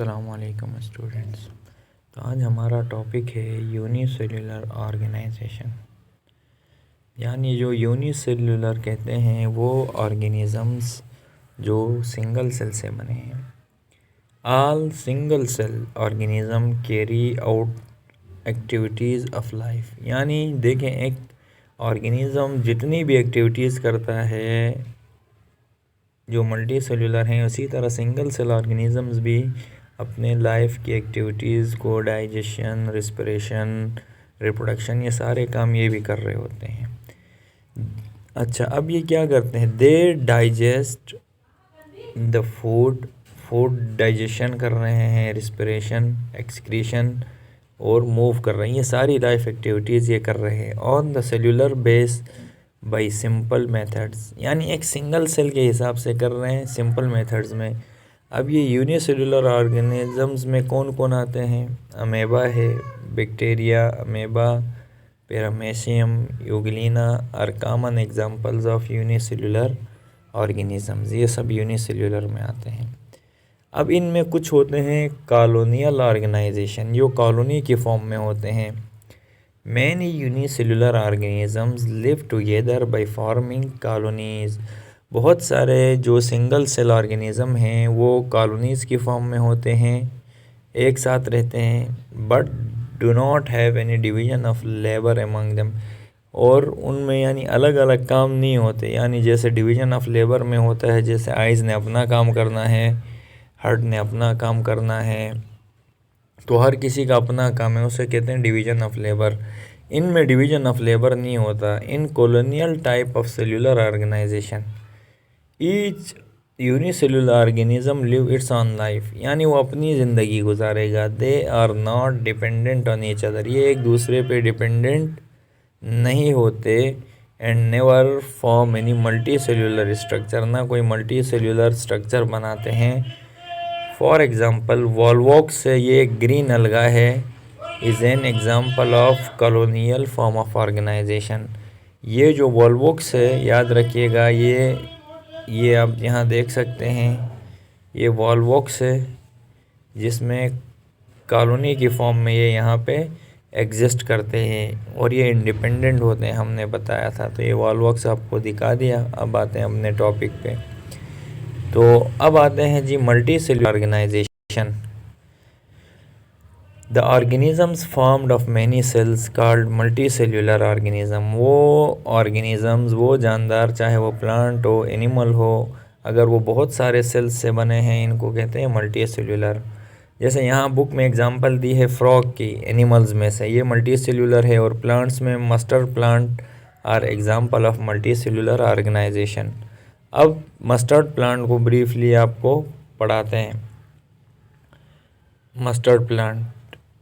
अस्सलामुअलैकुम स्टूडेंट्स। तो आज हमारा टॉपिक है यूनिसेल्युलर ऑर्गेनाइजेशन। यानी जो यूनिसेल्युलर कहते हैं वो ऑर्गेनिज़म्स जो सिंगल सेल से बने हैं। All single cell organism carry out activities of life. यानी देखें, एक ऑर्गेनिज़म जितनी भी एक्टिविटीज़ करता है जो मल्टी सेलुलर हैं, उसी तरह सिंगल सेल ऑर्गेनिज़म्स भी अपने लाइफ की एक्टिविटीज़ को, डाइजेशन, रिस्पिरेशन, रिप्रोडक्शन, ये सारे काम ये भी कर रहे होते हैं। अच्छा, अब ये क्या करते हैं? दे डाइजेस्ट द फूड डाइजेशन कर रहे हैं, रिस्पिरेशन, एक्सक्रीशन और मूव कर रहे हैं। ये सारी लाइफ एक्टिविटीज़ ये कर रहे हैं on the cellular base by simple methods. यानी एक सिंगल सेल के हिसाब से कर रहे हैं, सिंपल मेथड्स में। अब ये यूनिसेलुलर ऑर्गेनिज़म्स में कौन कौन आते हैं? अमेबा है, bacteria, amoeba, paramecium, euglena are common examples of unicellular organisms. ये सब यूनिसेलुलर में आते हैं। अब इनमें कुछ होते हैं कॉलोनियल ऑर्गेनाइजेशन, जो कॉलोनी की फॉर्म में होते हैं। Many unicellular organisms live together by forming colonies. बहुत सारे जो सिंगल सेल ऑर्गेनिज़म हैं वो कॉलोनीज़ की फॉर्म में होते हैं, एक साथ रहते हैं, but do not have any division of labour among them. और उनमें यानी अलग अलग काम नहीं होते। यानी जैसे डिवीज़न ऑफ लेबर में होता है, जैसे आइज़ ने अपना काम करना है, हार्ट ने अपना काम करना है, तो हर किसी का अपना काम है, उसे कहते हैं डिवीज़न ऑफ लेबर। इनमें डिवीज़न ऑफ लेबर नहीं होता। In colonial type of cellular organisation each unicellular organism live its own life. यानी वो अपनी ज़िंदगी गुजारेगा। They are not dependent on each other. ये एक दूसरे पे डिपेंडेंट नहीं होते। And never form any multi cellular structure. ना कोई मल्टी सेलुलर स्ट्रक्चर बनाते हैं। फॉर एग्ज़ाम्पल वॉल्वॉक्स से, ये ग्रीन अलगा है, is an example of colonial form of organisation. ये जो वॉल्वॉक्स है, याद रखिएगा, ये आप यहाँ देख सकते हैं, ये वॉल्वॉक्स है जिसमें कॉलोनी की फॉर्म में ये यहाँ पे एग्जिस्ट करते हैं और ये इंडिपेंडेंट होते हैं, हमने बताया था। तो ये वॉल्वॉक्स आपको दिखा दिया। अब आते हैं अपने टॉपिक पे। तो अब आते हैं जी multi cellular organisation. The organisms formed of many cells called multi cellular organism. वो ऑर्गेनिज़म्स, वो जानदार, चाहे वो प्लांट हो, एनिमल हो, अगर वो बहुत सारे सेल्स से बने हैं, इनको कहते हैं मल्टी सेलुलर। जैसे यहाँ बुक में एग्जांपल दी है फ्रॉग की, एनिमल्स में से, ये मल्टी सेलुलर है। और प्लांट्स में mustard plant are example of multi cellular organisation. अब मस्टर्ड प्लांट को ब्रीफली आपको पढ़ाते हैं। मस्टर्ड प्लांट,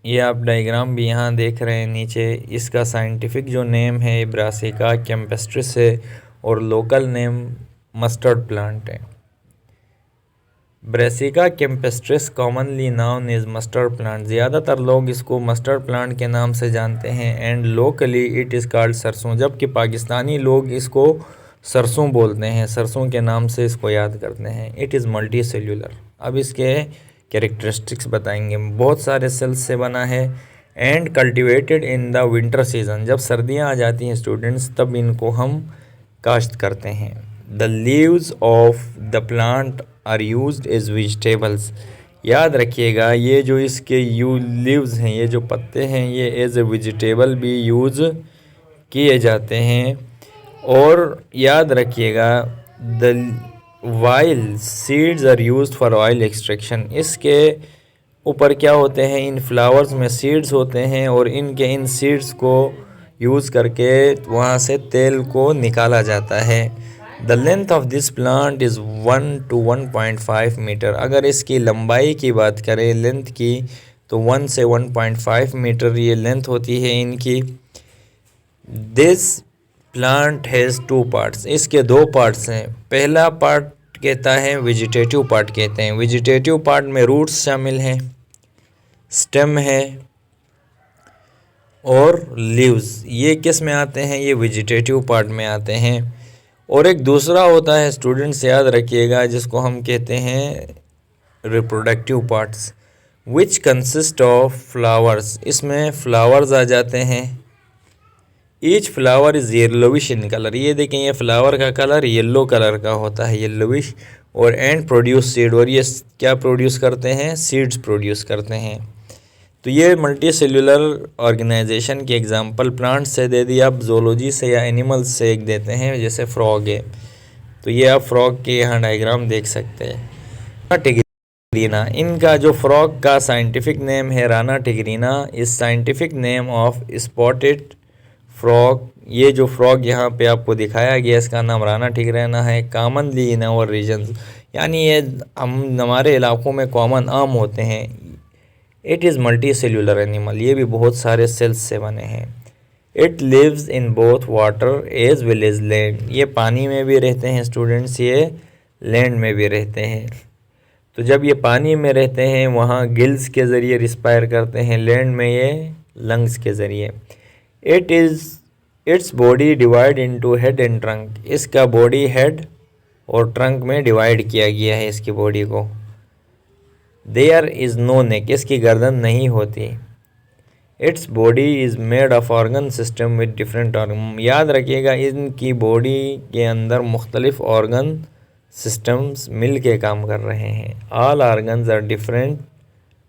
ये आप डायग्राम भी यहाँ देख रहे हैं नीचे। इसका साइंटिफिक जो नेम है ब्रासिका कैम्पेस्ट्रिस है और लोकल नेम मस्टर्ड प्लांट है। Brassica campestris commonly noun is mustard plant. ज़्यादातर लोग इसको मस्टर्ड प्लांट के नाम से जानते हैं। And locally it is called सरसों, जबकि पाकिस्तानी लोग इसको सरसों बोलते हैं, सरसों के नाम से इसको याद करते हैं। It is multi cellular. अब इसके कैरेक्टरिस्टिक्स बताएंगे। बहुत सारे सेल्स से बना है and cultivated in the winter season. जब सर्दियां आ जाती हैं स्टूडेंट्स, तब इनको हम काश्त करते हैं। The leaves of the plant are used as vegetables. याद रखिएगा, ये जो इसके लीव्स हैं, ये जो पत्ते हैं, ये एज ए वेजिटेबल भी यूज़ किए जाते हैं। और याद रखिएगा, the while seeds are used for oil extraction. इसके ऊपर क्या होते हैं, इन फ्लावर्स में सीड्स होते हैं और इन सीड्स को यूज़ करके वहाँ से तेल को निकाला जाता है। The length of this plant is 1 to 1.5 metre. अगर इसकी लंबाई की बात करें, लेंथ की, तो 1 से 1.5 मीटर ये लेंथ होती है इनकी। This plant has 2 parts. इसके 2 पार्ट्स हैं। पहला पार्ट कहता है वेजिटेटिव पार्ट कहते हैं। वेजिटेटिव पार्ट में रूट्स शामिल हैं, स्टेम है और लीव्स। ये किस में आते हैं? ये वेजिटेटिव पार्ट में आते हैं। और एक दूसरा होता है, स्टूडेंट्स याद रखिएगा, जिसको हम कहते हैं reproductive parts. Which consist of flowers, इसमें फ्लावर्स आ जाते हैं। Each flower is yellowish in colour, ये देखें ये फ्लावर का कलर येलो कलर का होता है, येलोविश। और एंड प्रोड्यूस सीड, और ये क्या प्रोड्यूस करते हैं, सीड्स प्रोड्यूस करते हैं। तो ये मल्टी सेल्यूलर ऑर्गेनाइजेशन की एग्जांपल प्लांट्स से दे दी, आप जोलॉजी से या एनिमल्स से एक देते हैं, जैसे फ्रॉग है। तो ये आप फ्रॉग के यहाँ डायग्राम देख सकते हैं। टिग्रीना, इनका जो फ्रॉग का साइंटिफिक नेम है राना टिग्रीना, इस scientific name of spotted frog. ये जो फ्रॉग यहाँ पे आपको दिखाया गया इसका नाम राना टिग्रीना है। कॉमनली इन आवर रीजन्स, यानी ये हम हमारे इलाकों में कॉमन आम होते हैं। It is multi cellular animal, ये भी बहुत सारे सेल्स से बने हैं। It lives in both water as well as land, ये पानी में भी रहते हैं स्टूडेंट्स, ये लैंड में भी रहते हैं। तो जब ये पानी में रहते हैं वहाँ गिल्स के ज़रिए रिस्पायर करते हैं, लैंड में ये लंग्स के ज़रिए। Its body divide into head and trunk, इसका बॉडी हेड और ट्रंक में डिवाइड किया गया है इसकी बॉडी को। देयर इज़ नो नेक, इसकी गर्दन नहीं होती। Its body is made of organ system with different organ, याद रखिएगा इनकी बॉडी के अंदर मुख्तलिफ ऑर्गन सिस्टम्स मिल के काम कर रहे हैं। All organs are different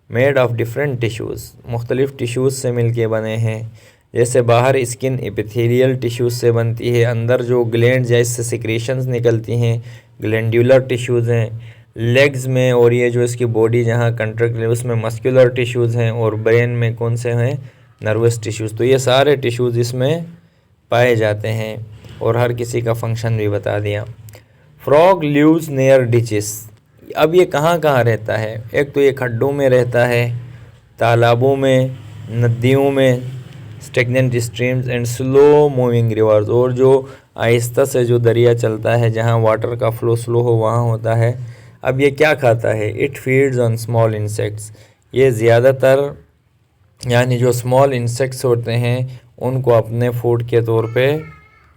made of different tissues, मुख्तलिफ टिश्यूज़ से मिल के बने हैं। जैसे बाहर स्किन एपिथेलियल टिश्यूज़ से बनती है, अंदर जो ग्लैंड जैसे सिक्रेशंस निकलती हैं ग्लैंडुलर टिश्यूज़ हैं। लेग्स में और ये जो इसकी बॉडी जहाँ कंट्रैक्ट है उसमें मस्कुलर टिश्यूज़ हैं, और ब्रेन में कौन से हैं, नर्वस टिश्यूज़। तो ये सारे टिश्यूज़ इसमें पाए जाते हैं, और हर किसी का फंक्शन भी बता दिया। फ्रॉग लिव्स नियर डिचेस, अब ये कहाँ कहाँ रहता है, एक तो ये खड्डों में रहता है, तालाबों में, नदियों में, stagnant streams and slow moving reverse, और जो आहिस्ता से जो दरिया चलता है जहाँ वाटर का फ्लो स्लो हो वहाँ होता है। अब ये क्या खाता है, it feeds on small insects, ये ज़्यादातर यानी जो स्मॉल इंसेक्ट्स होते हैं उनको अपने फूड के तौर पे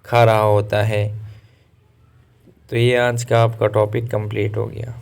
खा रहा होता है। तो ये आज का आपका टॉपिक कंप्लीट हो गया।